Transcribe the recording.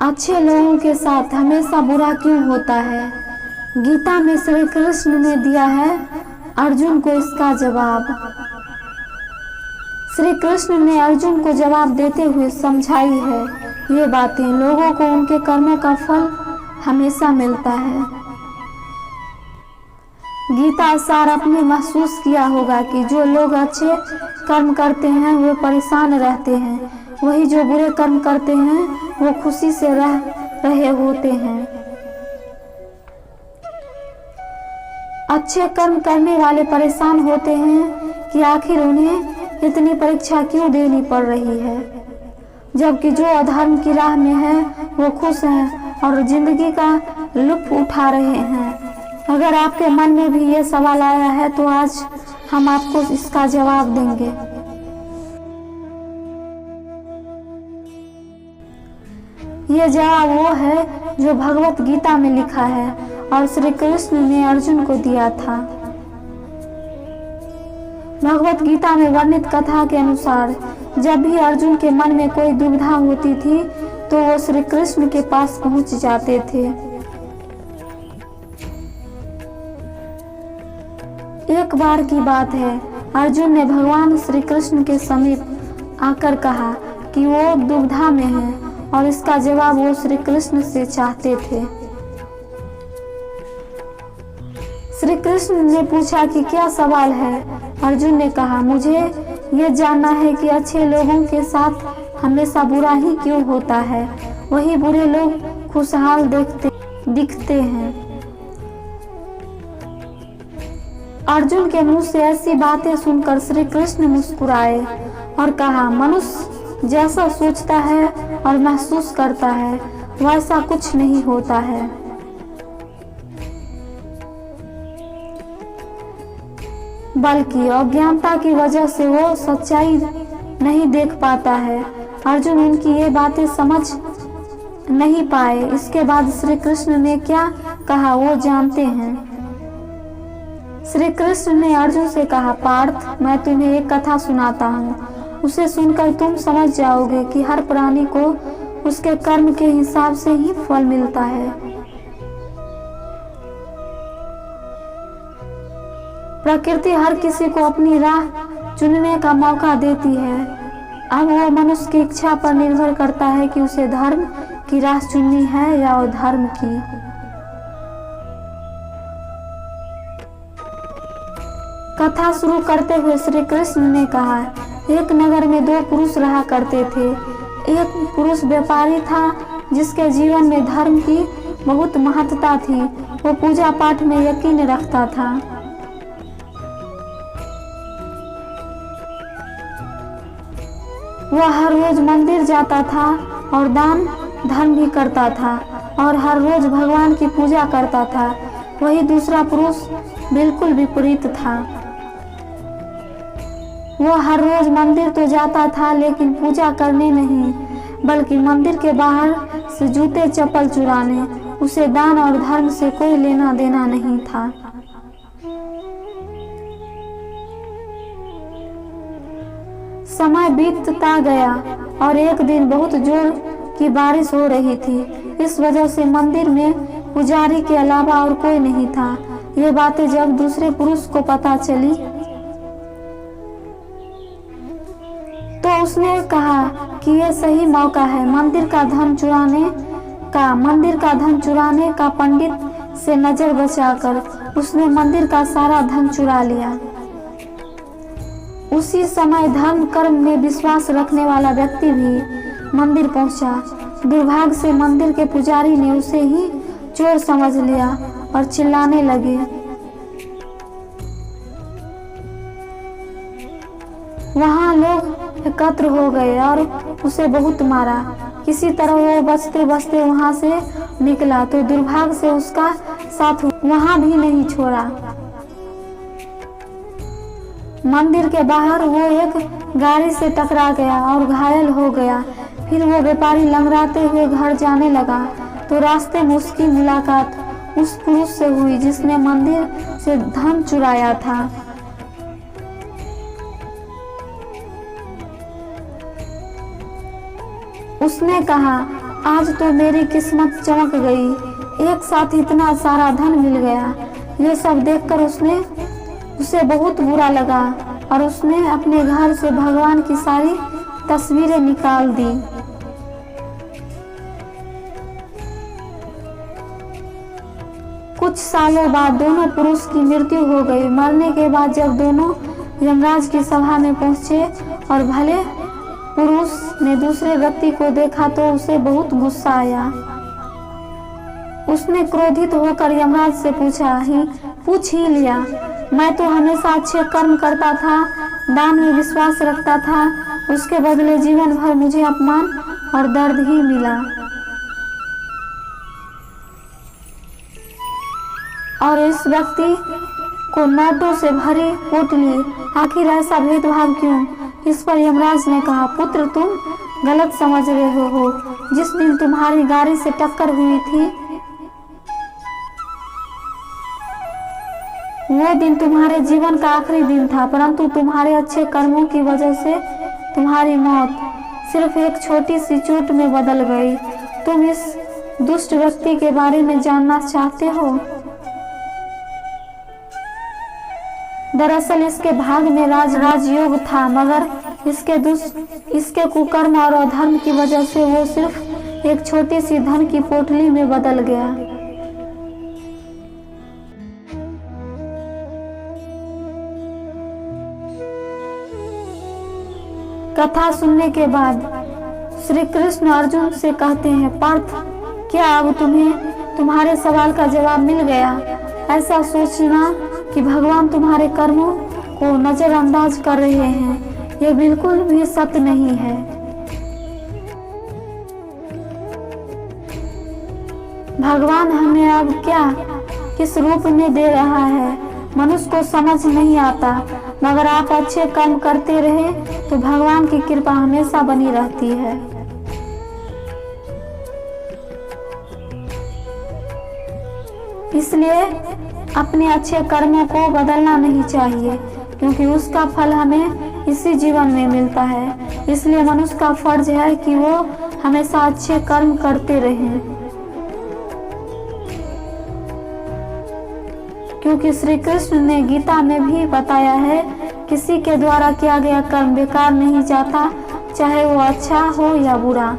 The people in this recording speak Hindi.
अच्छे लोगों के साथ हमेशा बुरा क्यों होता है? गीता में श्री कृष्ण ने दिया है अर्जुन को इसका जवाब। श्री कृष्ण ने अर्जुन को जवाब देते हुए समझाई है ये बातें। लोगों को उनके कर्मों का फल हमेशा मिलता है। गीता सार आपने महसूस किया होगा कि जो लोग अच्छे कर्म करते हैं वे परेशान रहते हैं, वही जो बुरे कर्म करते हैं वो खुशी से रह रहे होते हैं। अच्छे कर्म करने वाले परेशान होते हैं कि आखिर उन्हें इतनी परीक्षा क्यों देनी पड़ रही है, जबकि जो अधर्म की राह में है वो खुश हैं और जिंदगी का लुत्फ उठा रहे हैं। अगर आपके मन में भी ये सवाल आया है तो आज हम आपको इसका जवाब देंगे। ये जवाब वो है जो भगवत गीता में लिखा है और श्री कृष्ण ने अर्जुन को दिया था। भगवत गीता में वर्णित कथा के अनुसार जब भी अर्जुन के मन में कोई दुविधा होती थी तो वो श्री कृष्ण के पास पहुंच जाते थे। एक बार की बात है, अर्जुन ने भगवान श्री कृष्ण के समीप आकर कहा कि वो दुविधा में है और इसका जवाब वो श्री कृष्ण से चाहते थे। श्री कृष्ण ने पूछा कि क्या सवाल है? अर्जुन ने कहा, मुझे ये जानना है कि अच्छे लोगों के साथ हमेशा बुरा ही क्यों होता है, वही बुरे लोग खुशहाल दिखते हैं। अर्जुन के मुंह से ऐसी बातें सुनकर श्री कृष्ण मुस्कुराए और कहा, मनुष्य जैसा सोचता है और महसूस करता है वैसा कुछ नहीं होता है। बल्कि अज्ञानता की वजह से वो सच्चाई नहीं देख पाता है। अर्जुन उनकी ये बातें समझ नहीं पाए। इसके बाद श्री कृष्ण ने क्या कहा वो जानते हैं। श्री कृष्ण ने अर्जुन से कहा, पार्थ, मैं तुम्हें एक कथा सुनाता हूँ। उसे सुनकर तुम समझ जाओगे कि हर प्राणी को उसके कर्म के हिसाब से ही फल मिलता है। प्रकृति हर किसी को अपनी राह चुनने का मौका देती है। अब वो मनुष्य की इच्छा पर निर्भर करता है कि उसे धर्म की राह चुननी है या अधर्म की। कथा शुरू करते हुए श्री कृष्ण ने कहा, एक नगर में दो पुरुष रहा करते थे। एक पुरुष व्यापारी था जिसके जीवन में धर्म की बहुत महत्ता थी। वो पूजा पाठ में यकीन रखता था। वह हर रोज मंदिर जाता था और दान धर्म भी करता था और हर रोज भगवान की पूजा करता था। वही दूसरा पुरुष बिल्कुल विपरीत था। वो हर रोज मंदिर तो जाता था लेकिन पूजा करने नहीं, बल्कि मंदिर के बाहर से जूते चप्पल चुराने। उसे दान और धर्म से कोई लेना देना नहीं था। समय बीतता गया और एक दिन बहुत जोर की बारिश हो रही थी। इस वजह से मंदिर में पुजारी के अलावा और कोई नहीं था। ये बातें जब दूसरे पुरुष को पता चली तो उसने कहा कि यह सही मौका है मंदिर का धन चुराने का। पंडित से नजर बचाकर उसने मंदिर का सारा धन चुरा लिया। उसी समय धर्म कर्म में विश्वास रखने वाला व्यक्ति भी मंदिर पहुंचा। दुर्भाग्य से मंदिर के पुजारी ने उसे ही चोर समझ लिया और चिल्लाने लगे। वहां लोग एकत्र हो गए और उसे बहुत मारा। किसी तरह वो बचते बचते वहां से निकला तो दुर्भाग्य से उसका साथ वहां भी नहीं छोड़ा। मंदिर के बाहर वो एक गाड़ी से टकरा गया और घायल हो गया। फिर वो व्यापारी लंगड़ाते हुए घर जाने लगा तो रास्ते में उसकी मुलाकात उस पुरुष से हुई जिसने मंदिर से धन चुराया था। उसने कहा, आज तो मेरी किस्मत चमक गई, एक साथ इतना सारा धन मिल गया। ये सब देखकर उसे बहुत बुरा लगा और उसने अपने घर से भगवान की सारी तस्वीरें निकाल दी। कुछ सालों बाद दोनों पुरुष की मृत्यु हो गई। मरने के बाद जब दोनों यमराज की सभा में पहुंचे और भले पुरुष ने दूसरे व्यक्ति को देखा तो उसे बहुत गुस्सा आया। उसने क्रोधित होकर यमराज से पूछ ही लिया, मैं तो हमेशा अच्छे कर्म करता था, दान में विश्वास रखता था, उसके बदले जीवन भर मुझे अपमान और दर्द ही मिला। और इस व्यक्ति को नोटों से भरी पोटली, आखिर ऐसा भेदभाव क्यों? इस पर यमराज ने कहा, पुत्र तुम गलत समझ रहे हो। जिस दिन तुम्हारी गाड़ी से टक्कर हुई थी वो दिन तुम्हारे जीवन का आखिरी दिन था, परंतु तुम्हारे अच्छे कर्मों की वजह से तुम्हारी मौत सिर्फ एक छोटी सी चोट में बदल गई। तुम इस दुष्ट व्यक्ति के बारे में जानना चाहते हो? दरअसल इसके भाग में राजयोग था, मगर इसके कुकर्म और अधर्म की वजह से वो सिर्फ एक छोटी सी धन की पोटली में बदल गया। कथा सुनने के बाद श्री कृष्ण अर्जुन से कहते हैं, पार्थ, क्या अब तुम्हें तुम्हारे सवाल का जवाब मिल गया? ऐसा सोचना कि भगवान तुम्हारे कर्मों को नजरअंदाज कर रहे हैं, ये बिल्कुल भी सत्य नहीं है। भगवान हमें अब क्या किस रूप में दे रहा है मनुष्य को समझ नहीं आता, मगर आप अच्छे कर्म करते रहे तो भगवान की कृपा हमेशा बनी रहती है। इसलिए अपने अच्छे कर्मों को बदलना नहीं चाहिए, क्योंकि उसका फल हमें इसी जीवन में मिलता है। इसलिए मनुष्य का फर्ज है कि वो हमेशा अच्छे कर्म करते रहें, क्योंकि श्री कृष्ण ने गीता में भी बताया है, किसी के द्वारा किया गया कर्म बेकार नहीं जाता, चाहे वो अच्छा हो या बुरा।